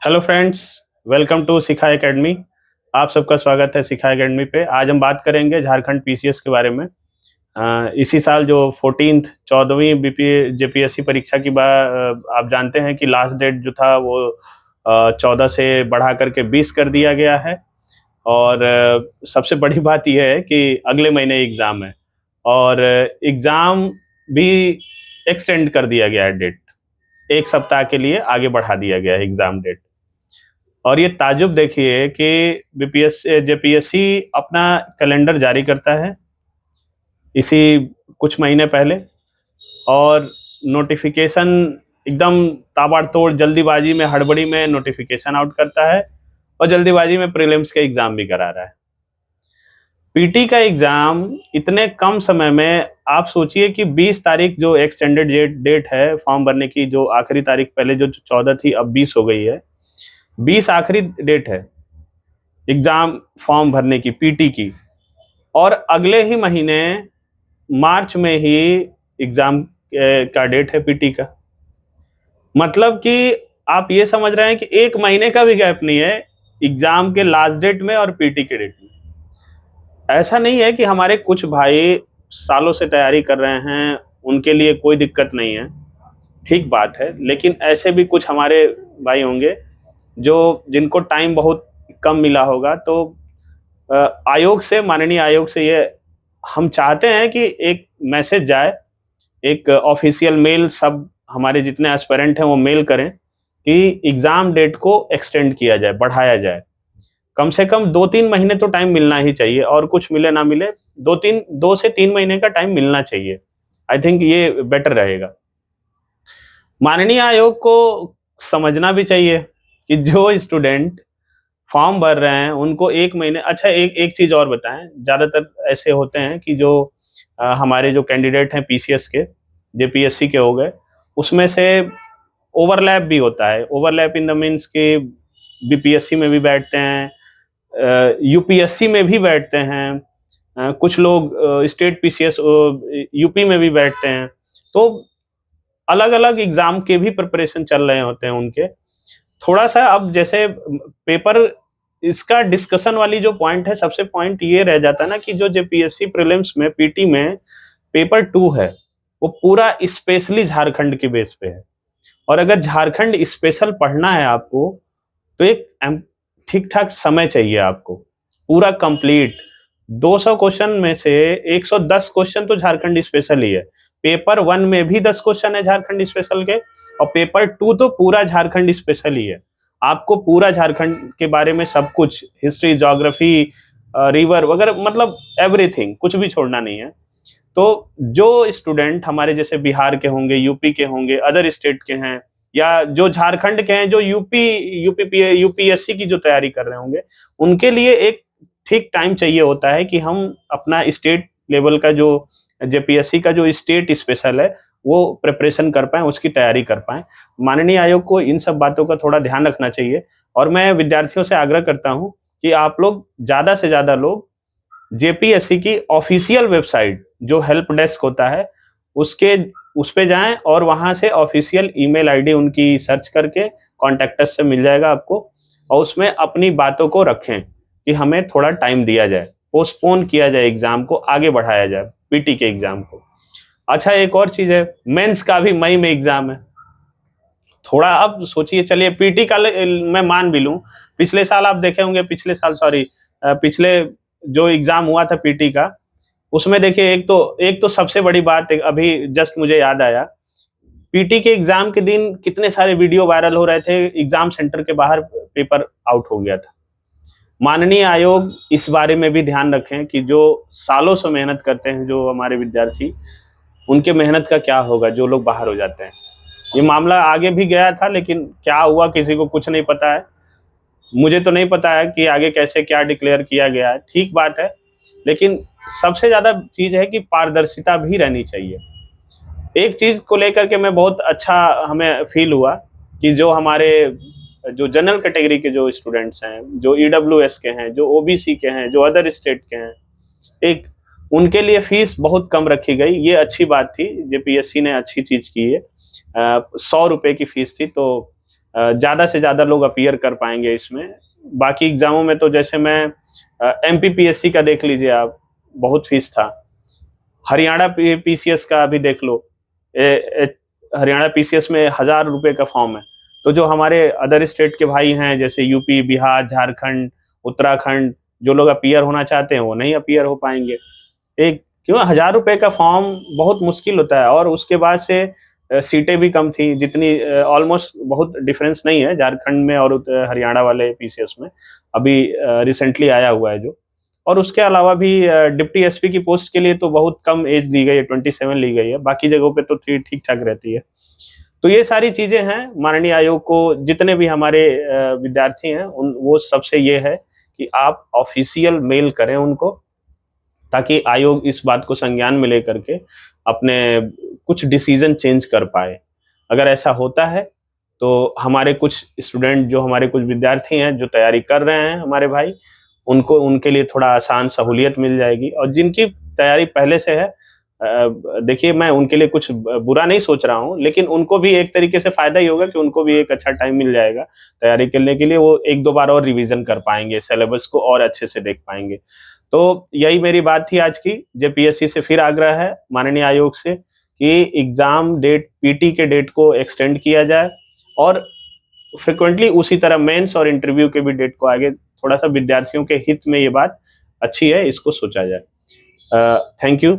Hello friends, welcome to Shikha Academy. आप सबका स्वागत है शिखा एकेडमी पे। आज हम बात करेंगे झारखंड पीसीएस के बारे में। इसी साल जो 14th 14वीं बीपी जेपीएससी परीक्षा की आप जानते हैं कि लास्ट डेट जो था वो 14 से बढ़ा करके 20 कर दिया गया है। और सबसे बड़ी बात यह है कि अगले महीने एग्ज़ाम है और एग्ज़ाम भी एक्सटेंड कर दिया गया है। डेट एक सप्ताह के लिए आगे बढ़ा दिया गया है एग्ज़ाम डेट। और ये ताजुब देखिए कि बीपीएस जेपीएससी अपना कैलेंडर जारी करता है इसी कुछ महीने पहले, और नोटिफिकेशन एकदम ताबड़तोड़ जल्दीबाजी में हड़बड़ी में नोटिफिकेशन आउट करता है और जल्दीबाजी में प्रीलिम्स के एग्जाम भी करा रहा है। पीटी का एग्जाम इतने कम समय में, आप सोचिए कि 20 तारीख जो एक्सटेंडेड डेट है फॉर्म भरने की, जो आखिरी तारीख पहले जो 14 थी अब 20 हो गई है। 20 आखिरी डेट है एग्जाम फॉर्म भरने की पीटी की, और अगले ही महीने मार्च में ही एग्जाम का डेट है पीटी का। मतलब कि आप ये समझ रहे हैं कि एक महीने का भी गैप नहीं है एग्जाम के लास्ट डेट में और पीटी के डेट में। ऐसा नहीं है कि हमारे कुछ भाई सालों से तैयारी कर रहे हैं, उनके लिए कोई दिक्कत नहीं है, ठीक बात है। लेकिन ऐसे भी कुछ हमारे भाई होंगे जो जिनको टाइम बहुत कम मिला होगा। तो आयोग से, माननीय आयोग से ये हम चाहते हैं कि एक मैसेज जाए, एक ऑफिशियल मेल सब हमारे जितने एस्पिरेंट हैं वो मेल करें कि एग्जाम डेट को एक्सटेंड किया जाए, बढ़ाया जाए। कम से कम 2-3 महीने तो टाइम मिलना ही चाहिए, और कुछ मिले ना मिले 2 से 3 महीने का टाइम मिलना चाहिए। आई थिंक ये बेटर रहेगा। माननीय आयोग को समझना भी चाहिए कि जो स्टूडेंट फॉर्म भर रहे हैं उनको एक महीने, अच्छा एक एक चीज और बताएं, ज्यादातर ऐसे होते हैं कि जो हमारे जो कैंडिडेट हैं पीसीएस के, जेपीएससी के हो गए, उसमें से ओवरलैप भी होता है। ओवरलैप इन द मीन्स कि बीपीएससी में भी बैठते हैं, यूपीएससी में भी बैठते हैं, कुछ लोग स्टेट पीसीएस यूपी में भी बैठते हैं। तो अलग अलग एग्जाम के भी प्रिपरेशन चल रहे होते हैं उनके। थोड़ा सा अब जैसे पेपर, इसका डिस्कशन वाली जो पॉइंट है, सबसे पॉइंट ये रह जाता है ना कि जो जेपीएससी प्रीलिम्स में पीटी में पेपर 2 है वो पूरा स्पेशली झारखंड के बेस पे है। और अगर झारखंड स्पेशल पढ़ना है आपको तो एक ठीक ठाक समय चाहिए आपको, पूरा कंप्लीट। 200 क्वेश्चन में से 110 क्वेश्चन तो झारखंड स्पेशल ही है। पेपर 1 में भी 10 क्वेश्चन है झारखंड स्पेशल के, और पेपर 2 तो पूरा झारखंड स्पेशल ही है। आपको पूरा झारखंड के बारे में सब कुछ, हिस्ट्री, ज्योग्राफी, रिवर वगैरह, मतलब एवरीथिंग, कुछ भी छोड़ना नहीं है। तो जो स्टूडेंट हमारे जैसे बिहार के होंगे, यूपी के होंगे, अदर स्टेट के हैं, या जो झारखंड के हैं, जो यूपीएससी की जो तैयारी कर रहे होंगे, उनके लिए एक ठीक टाइम चाहिए होता है कि हम अपना स्टेट लेवल का जो जेपीएससी का जो स्टेट स्पेशल है वो प्रिपरेशन कर पाएं, उसकी तैयारी कर पाएं। माननीय आयोग को इन सब बातों का थोड़ा ध्यान रखना चाहिए। और मैं विद्यार्थियों से आग्रह करता हूं कि आप लोग ज्यादा से ज्यादा लोग जेपीएससी की ऑफिशियल वेबसाइट जो हेल्प डेस्क होता है उस पे जाएं, और वहां से ऑफिशियल ईमेल आईडी उनकी सर्च करके कॉन्टेक्ट अस से मिल जाएगा आपको, और उसमें अपनी बातों को रखें कि हमें थोड़ा टाइम दिया जाए, पोस्टपोन किया जाए, एग्जाम को आगे बढ़ाया जाए, पीटी के एग्जाम को। अच्छा, एक और चीज है, मेंस का भी मई में एग्जाम है। थोड़ा अब सोचिए, चलिए पीटी का मैं मान भी लूं, पिछले साल आप देखे होंगे, पिछले साल सॉरी पिछले जो एग्जाम हुआ था पीटी का, उसमें देखिए एक तो सबसे बड़ी बात अभी जस्ट मुझे याद आया, पीटी के एग्जाम के दिन कितने सारे वीडियो वायरल हो रहे थे, एग्जाम सेंटर के बाहर पेपर आउट हो गया था। माननीय आयोग इस बारे में भी ध्यान रखें कि जो सालों से मेहनत करते हैं जो हमारे विद्यार्थी, उनके मेहनत का क्या होगा जो लोग बाहर हो जाते हैं। ये मामला आगे भी गया था, लेकिन क्या हुआ किसी को कुछ नहीं पता है। मुझे तो नहीं पता है कि आगे कैसे क्या डिक्लेयर किया गया है, ठीक बात है, लेकिन सबसे ज्यादा चीज है कि पारदर्शिता भी रहनी चाहिए। एक चीज को लेकर के मैं बहुत अच्छा हमें फील हुआ कि जो हमारे जो जनरल कैटेगरी के जो स्टूडेंट्स हैं, जो ईडब्ल्यूएस के हैं, जो ओबीसी के हैं, जो अदर स्टेट के हैं, एक उनके लिए फीस बहुत कम रखी गई। ये अच्छी बात थी, जेपीएससी ने अच्छी चीज की है। 100 रुपए की फीस थी, तो ज़्यादा से ज़्यादा लोग अपीयर कर पाएंगे इसमें। बाकी एग्जामों में तो जैसे मैं MPPSC का देख लीजिए आप, बहुत फीस था। हरियाणा PCS का अभी देख लो, हरियाणा PCS में 1,000 रुपए का फॉर्म है। तो जो हमारे अदर स्टेट के भाई हैं जैसे यूपी, बिहार, झारखंड, उत्तराखंड, जो लोग अपीयर होना चाहते हैं वो नहीं अपीयर हो पाएंगे। एक क्यों 1,000 रुपए का फॉर्म बहुत मुश्किल होता है, और उसके बाद से सीटें भी कम थी जितनी, ऑलमोस्ट बहुत डिफरेंस नहीं है झारखंड में और हरियाणा वाले PCS में। अभी रिसेंटली आया हुआ है जो। और उसके अलावा भी डिप्टी SP की पोस्ट के लिए तो बहुत कम एज ली गई है, 27 ली गई है। बाकी जगहों पे तो ठीक ठाक रहती है। तो ये सारी चीजें हैं। माननीय आयोग को जितने भी हमारे विद्यार्थी हैं उन वो सबसे ये है कि आप ऑफिशियल मेल करें उनको, ताकि आयोग इस बात को संज्ञान में लेकर के अपने कुछ डिसीजन चेंज कर पाए। अगर ऐसा होता है तो हमारे कुछ स्टूडेंट, जो हमारे कुछ विद्यार्थी हैं जो तैयारी कर रहे हैं हमारे भाई, उनको उनके लिए थोड़ा आसान सहूलियत मिल जाएगी। और जिनकी तैयारी पहले से है, देखिए मैं उनके लिए कुछ बुरा नहीं सोच रहा हूँ, लेकिन उनको भी एक तरीके से फायदा ही होगा कि उनको भी एक अच्छा टाइम मिल जाएगा तैयारी करने के लिए। वो एक दो बार और रिवीजन कर पाएंगे, सिलेबस को और अच्छे से देख पाएंगे। तो यही मेरी बात थी आज की। JPSC से फिर आग्रह है माननीय आयोग से कि एग्जाम डेट, PT के डेट को एक्सटेंड किया जाए, और फ्रिक्वेंटली उसी तरह मेंस और इंटरव्यू के भी डेट को आगे, थोड़ा सा विद्यार्थियों के हित में ये बात अच्छी है, इसको सोचा जाए। Thank you.